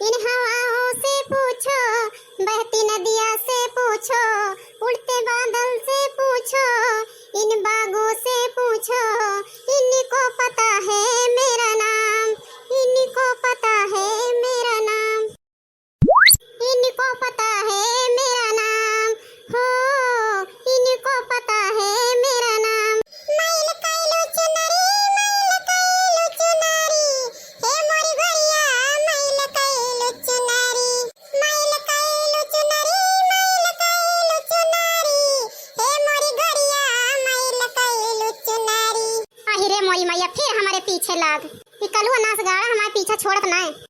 इन हवाओं से पूछो, बहती नदिया से पूछो, उड़ते बादल से पूछो, इन बागों से पूछो, इनको पता है मेरा नाम, इनको पता है मेरा नाम, इनको पता है मेरा नाम, हो इनको पता है मेरा नाम। मैल कैलू चुनरी, हे मोरी भैया मैल कैलू चुनरी, मैल कैलू चुनरी, हे मोरी घरिया मैल कैलू चुनरी। आहि रे मोरी मैया फिर हमारे पीछे लाग, ये कलुआ नाच गाड़ा हमारे पीछा छोड़त ना है।